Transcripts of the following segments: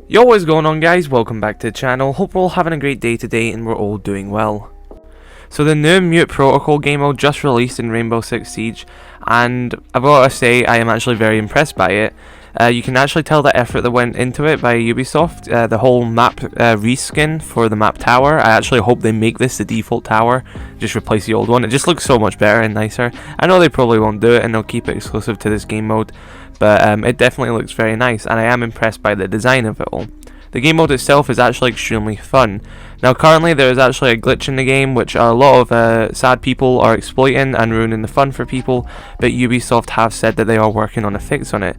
Yo, what's going on, guys? Welcome back to the channel. Hope we're all having a great day today and we're all doing well. So the new Mute Protocol game mode just released in Rainbow Six Siege, and I've got to say I am actually very impressed by it. You can actually tell the effort that went into it by Ubisoft. The whole map reskin for the map tower. I actually hope they make this the default tower, just replace the old one. It just looks so much better and nicer. I know they probably won't do it and they'll keep it exclusive to this game mode, but it definitely looks very nice, and I am impressed by the design of it all. The game mode itself is actually extremely fun. Now currently there is actually a glitch in the game which a lot of sad people are exploiting and ruining the fun for people, but Ubisoft have said that they are working on a fix on it.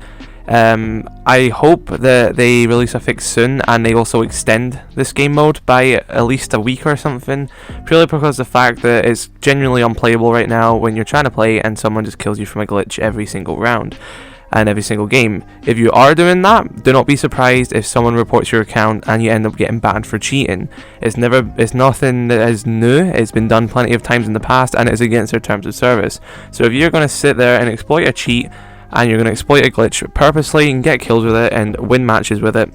I hope that they release a fix soon and they also extend this game mode by at least a week or something, purely because the fact that it's genuinely unplayable right now when you're trying to play and someone just kills you from a glitch every single round and every single game. If you are doing that, do not be surprised if someone reports your account and you end up getting banned for cheating. It's nothing that is new. It's been done plenty of times in the past and it is against their terms of service. So if you're going to sit there and exploit a cheat and you're going to exploit a glitch purposely and get kills with it and win matches with it,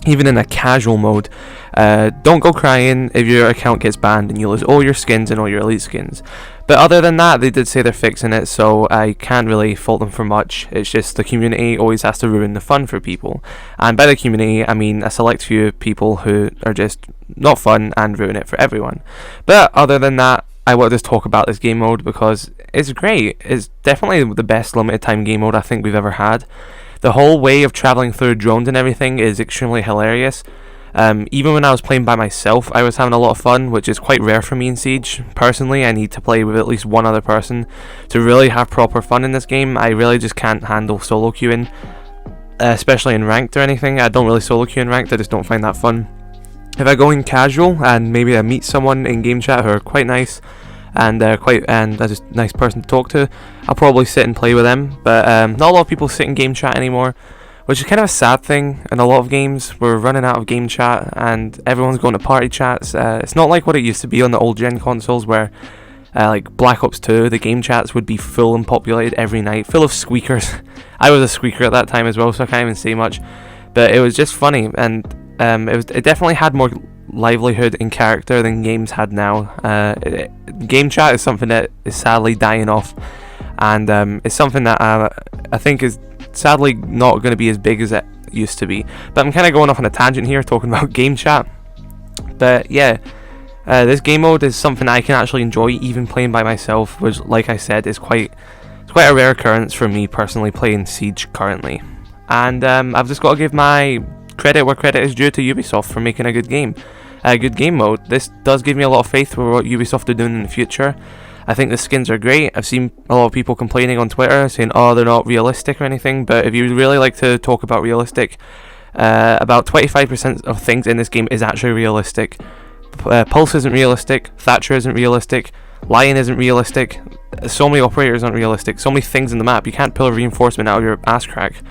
even in a casual mode, don't go crying if your account gets banned and you lose all your skins and all your elite skins. But other than that, they did say they're fixing it, so I can't really fault them for much. It's just the community always has to ruin the fun for people. And by the community, I mean a select few people who are just not fun and ruin it for everyone. But other than that, I want to just talk about this game mode because it's great. It's definitely the best limited time game mode I think we've ever had. The whole way of travelling through drones and everything is extremely hilarious. Even when I was playing by myself, I was having a lot of fun, which is quite rare for me in Siege. Personally, I need to play with at least one other person to really have proper fun in this game. I really just can't handle solo queuing, especially in ranked or anything. I don't really solo queue in ranked, I just don't find that fun. If I go in casual and maybe I meet someone in game chat who are quite nice and just a nice person to talk to, I'll probably sit and play with them. But not a lot of people sit in game chat anymore, which is kind of a sad thing. In a lot of games, we're running out of game chat and everyone's going to party chats. It's not like what it used to be on the old gen consoles where like Black Ops 2, the game chats would be full and populated every night, full of squeakers. I was a squeaker at that time as well, so I can't even say much, but it was just funny, and it definitely had more livelihood in character than games had now. Game chat is something that is sadly dying off, and it's something that I think is sadly not going to be as big as it used to be. But I'm kind of going off on a tangent here talking about game chat. But yeah, this game mode is something I can actually enjoy even playing by myself, which, like I said, is quite a rare occurrence for me personally playing Siege currently. And I've just got to give my credit where credit is due to Ubisoft for making a good game. A good game mode. This does give me a lot of faith for what Ubisoft are doing in the future. I think the skins are great. I've seen a lot of people complaining on Twitter saying, oh, they're not realistic or anything, but if you really like to talk about realistic, about 25% of things in this game is actually realistic. Pulse isn't realistic, Thatcher isn't realistic, Lion isn't realistic, so many operators aren't realistic, so many things in the map. You can't pull a reinforcement out of your ass crack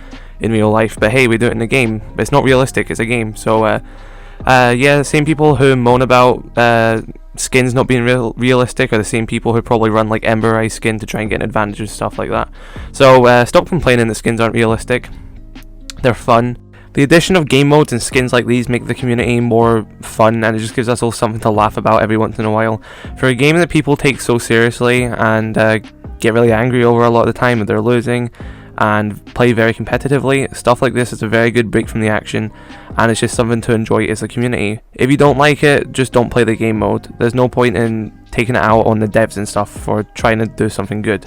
in real life, but hey, we do it in the game. But it's not realistic, it's a game. So yeah, the same people who moan about skins not being realistic are the same people who probably run like Ember Eye skin to try and get an advantage and stuff like that. So stop complaining that skins aren't realistic. They're fun. The addition of game modes and skins like these make the community more fun, and it just gives us all something to laugh about every once in a while. For a game that people take so seriously and get really angry over a lot of the time if they're losing, and play very competitively, stuff like this is a very good break from the action, and it's just something to enjoy as a community. If you don't like it, just don't play the game mode. There's no point in taking it out on the devs and stuff for trying to do something good.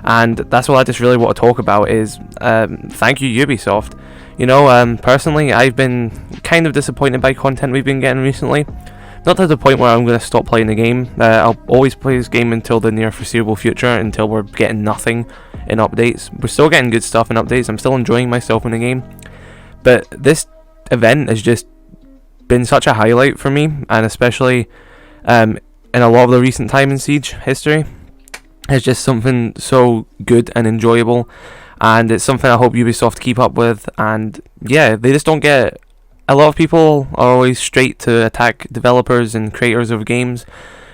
And that's what I just really want to talk about is thank you Ubisoft. You know, personally I've been kind of disappointed by content we've been getting recently. Not to the point where I'm going to stop playing the game. I'll always play this game until the near foreseeable future, until we're getting nothing in updates. We're still getting good stuff in updates. I'm still enjoying myself in the game. But this event has just been such a highlight for me, and especially in a lot of the recent time in Siege history. It's just something so good and enjoyable, and it's something I hope Ubisoft keep up with. And yeah, they just don't get... A lot of people are always straight to attack developers and creators of games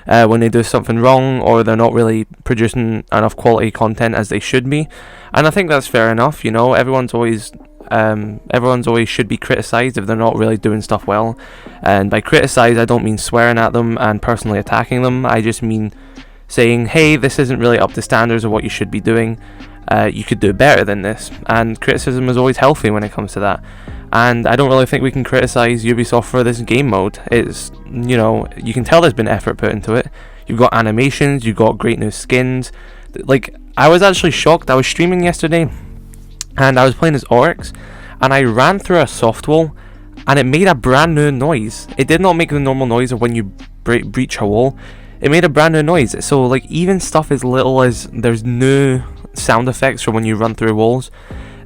when they do something wrong, or they're not really producing enough quality content as they should be. And I think that's fair enough, you know, everyone's always Everyone's always should be criticised if they're not really doing stuff well, and by criticise I don't mean swearing at them and personally attacking them. I just mean saying, hey, this isn't really up to standards of what you should be doing. You could do better than this, and criticism is always healthy when it comes to that. And I don't really think we can criticise Ubisoft for this game mode. It's, you can tell there's been effort put into it. You've got animations, you've got great new skins. Like, I was actually shocked. I was streaming yesterday and I was playing as Oryx, and I ran through a soft wall and it made a brand new noise. It did not make the normal noise of when you breach a wall. It made a brand new noise. So like, even stuff as little as there's new sound effects for when you run through walls.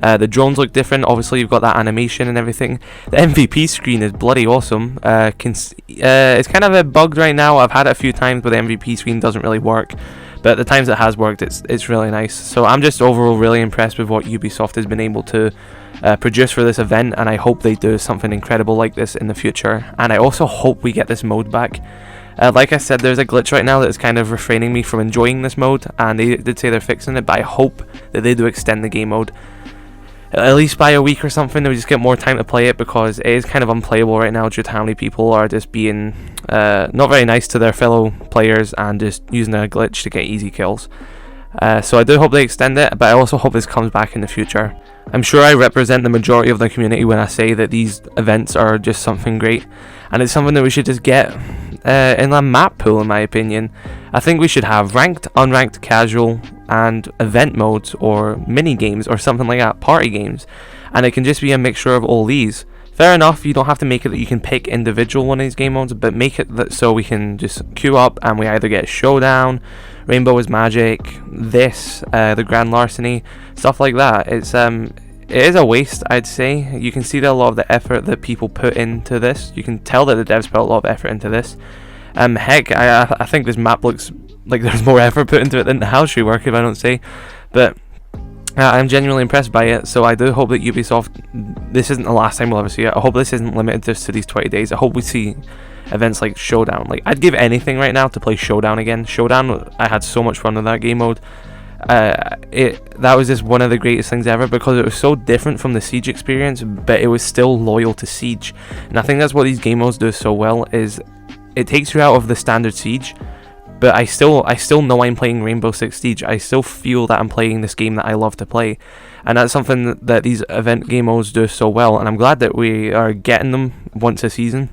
The drones look different. Obviously you've got that animation and everything. The MVP screen is bloody awesome. It's kind of a bugged right now. I've had it a few times, but the MVP screen doesn't really work. But the times it has worked, it's really nice. So I'm just overall really impressed with what Ubisoft has been able to produce for this event, and I hope they do something incredible like this in the future. And I also hope we get this mode back. Like I said, there's a glitch right now that is kind of refraining me from enjoying this mode, and they did say they're fixing it, but I hope that they do extend the game mode at least by a week or something, that we just get more time to play it, because it is kind of unplayable right now due to how many people are just being not very nice to their fellow players and just using a glitch to get easy kills. So I do hope they extend it, but I also hope this comes back in the future. I'm sure I represent the majority of the community when I say that these events are just something great, and it's something that we should just get in a map pool, in my opinion. I think we should have ranked, unranked, casual, and event modes, or mini games, or something like that, party games, and it can just be a mixture of all these. Fair enough, you don't have to make it that you can pick individual one of these game modes, but make it that so we can just queue up and we either get Showdown, Rainbow is Magic, the Grand Larceny, stuff like that. It is a waste, I'd say. You can see that a lot of the effort that people put into this. You can tell that the devs put a lot of effort into this. Heck, I think this map looks like there's more effort put into it than the house rework, if I don't say. But I'm genuinely impressed by it, so I do hope that Ubisoft, this isn't the last time we'll ever see it. I hope this isn't limited just to these 20 days. I hope we see events like Showdown. Like, I'd give anything right now to play Showdown again. Showdown, I had so much fun with that game mode. That was just one of the greatest things ever, because it was so different from the Siege experience, but it was still loyal to Siege. And I think that's what these game modes do so well, is it takes you out of the standard Siege, but I still know I'm playing Rainbow Six Siege. I still feel that I'm playing this game that I love to play, and that's something that these event game modes do so well, and I'm glad that we are getting them once a season.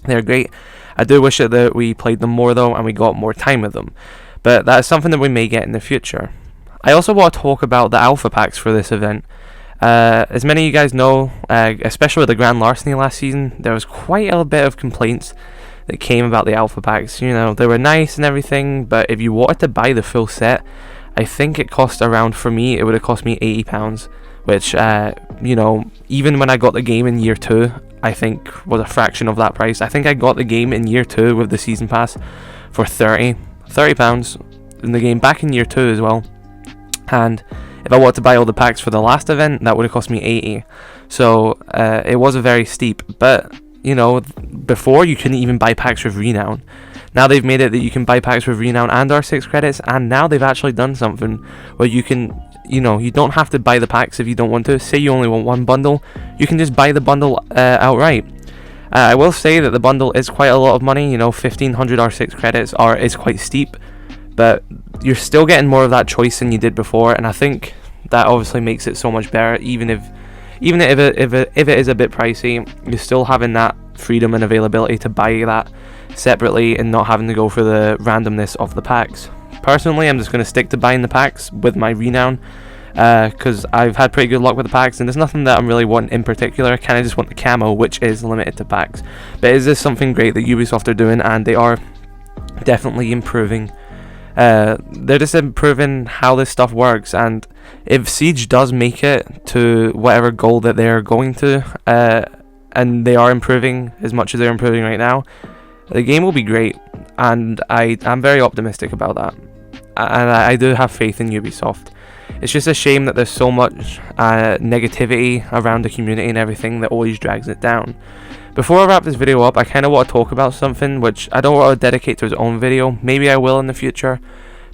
They're great. I do wish that we played them more though, and we got more time with them, but that's something that we may get in the future. I also want to talk about the alpha packs for this event. As many of you guys know, especially with the Grand Larceny last season, there was quite a bit of complaints that came about the alpha packs. You know, they were nice and everything, but if you wanted to buy the full set, I think it cost around, for me, it would have cost me £80, which, even when I got the game in year 2, I think was a fraction of that price. I think I got the game in year 2 with the season pass for £30 in the game back in year 2 as well. And if I wanted to buy all the packs for the last event, that would have cost me £80. So it was a very steep, but before you couldn't even buy packs with Renown. Now they've made it that you can buy packs with Renown and R6 credits, and now they've actually done something where you can, you don't have to buy the packs if you don't want to. Say you only want one bundle, you can just buy the bundle outright. I will say that the bundle is quite a lot of money, 1500 R6 credits is quite steep, but you're still getting more of that choice than you did before, and I think that obviously makes it so much better. Even if it is a bit pricey, you're still having that freedom and availability to buy that separately and not having to go for the randomness of the packs. Personally, I'm just going to stick to buying the packs with my Renown, because I've had pretty good luck with the packs, and there's nothing that I'm really wanting in particular. I kind of just want the camo, which is limited to packs. But is this something great that Ubisoft are doing, and they are definitely improving. They're just improving how this stuff works, and if Siege does make it to whatever goal that they're going to, and they are improving as much as they're improving right now, the game will be great, and I'm very optimistic about that, and I do have faith in Ubisoft. It's just a shame that there's so much negativity around the community and everything that always drags it down. Before I wrap this video up, I kind of want to talk about something which I don't want to dedicate to its own video. Maybe I will in the future,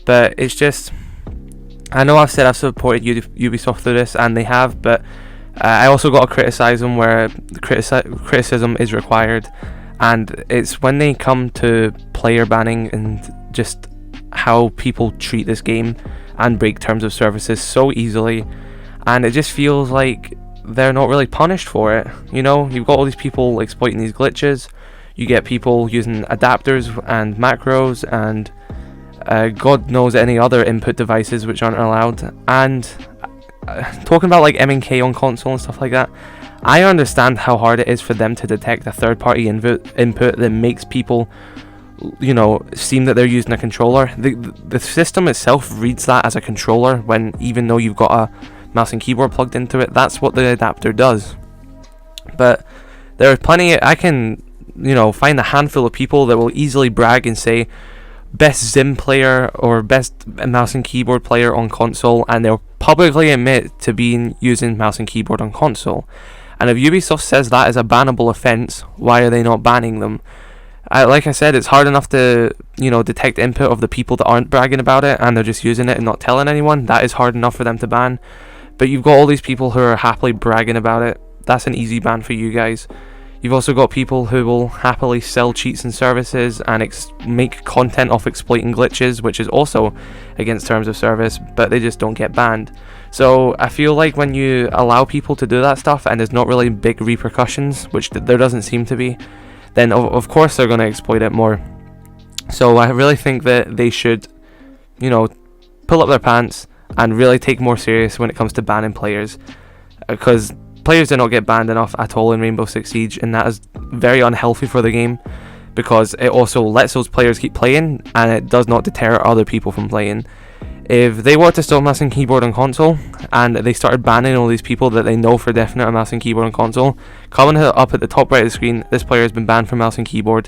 but it's just, I know I've said I've supported Ubisoft through this, and they have, but I also got to criticise them where criticism is required, and it's when they come to player banning and just how people treat this game and break terms of services so easily, and it just feels like they're not really punished for it. You know, you've got all these people exploiting these glitches, you get people using adapters and macros and God knows any other input devices which aren't allowed, and talking about like M&K on console and stuff like that, I understand how hard it is for them to detect a third-party input that makes people, you know, seem that they're using a controller. The system itself reads that as a controller when, even though you've got a mouse and keyboard plugged into it, that's what the adapter does. But there are plenty, I can, you know, find a handful of people that will easily brag and say best Zim player or best mouse and keyboard player on console, and they'll publicly admit to being using mouse and keyboard on console. And if Ubisoft says that is a bannable offense, why are they not banning them? Like I said, it's hard enough to, you know, detect input of the people that aren't bragging about it and they're just using it and not telling anyone. That is hard enough for them to ban. But you've got all these people who are happily bragging about it. That's an easy ban for you guys. You've also got people who will happily sell cheats and services and make content off exploiting glitches, which is also against terms of service, but they just don't get banned. So I feel like when you allow people to do that stuff and there's not really big repercussions, which there doesn't seem to be, then of course they're going to exploit it more. So I really think that they should, you know, pull up their pants and really take more serious when it comes to banning players, because players do not get banned enough at all in Rainbow Six Siege, and that is very unhealthy for the game, because it also lets those players keep playing and it does not deter other people from playing. If they were to stop mouse and keyboard on console and they started banning all these people that they know for definite are mouse and keyboard on console, comment up at the top right of the screen, this player has been banned from mouse and keyboard,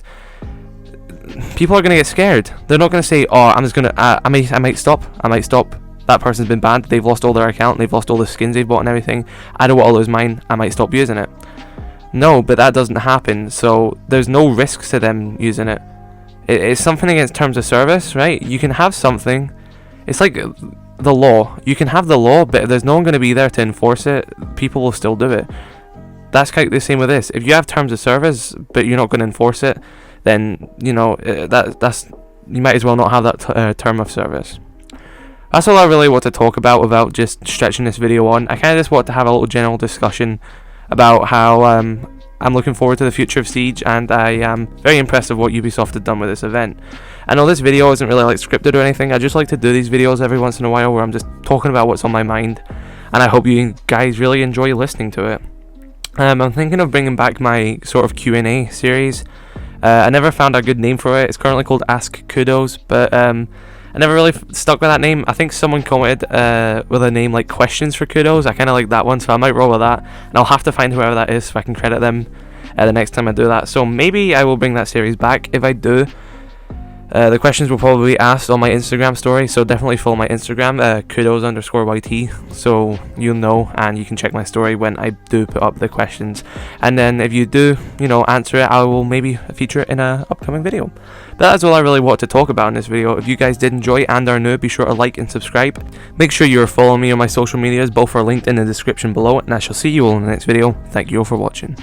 people are going to get scared. They're not going to say, oh, I'm just going to, I might stop, that person's been banned, they've lost all their account, they've lost all the skins they've bought and everything, I don't want to lose mine, I might stop using it. No, but that doesn't happen, so there's no risks to them using it. It's something against terms of service, right? You can have something, it's like the law, you can have the law, but if there's no one going to be there to enforce it, people will still do it. That's kind of the same with this. If you have terms of service, but you're not going to enforce it, then, you know, that's you might as well not have that term of service. That's all I really want to talk about without just stretching this video on. I kind of just want to have a little general discussion about how I'm looking forward to the future of Siege, and I am very impressed with what Ubisoft have done with this event. I know this video isn't really like scripted or anything, I just like to do these videos every once in a while where I'm just talking about what's on my mind, and I hope you guys really enjoy listening to it. I'm thinking of bringing back my sort of Q&A series. I never found a good name for it. It's currently called YT-Kudos, but I never really stuck with that name. I think someone commented with a name like Questions for Kudos. I kind of like that one, so I might roll with that. And I'll have to find whoever that is so I can credit them the next time I do that. So maybe I will bring that series back. If I do, the questions will probably be asked on my Instagram story, so definitely follow my Instagram, kudos_YT, so you'll know and you can check my story when I do put up the questions. And then if you do, you know, answer it, I will maybe feature it in an upcoming video. But that's all I really want to talk about in this video. If you guys did enjoy and are new, be sure to like and subscribe. Make sure you're following me on my social medias, both are linked in the description below, and I shall see you all in the next video. Thank you all for watching.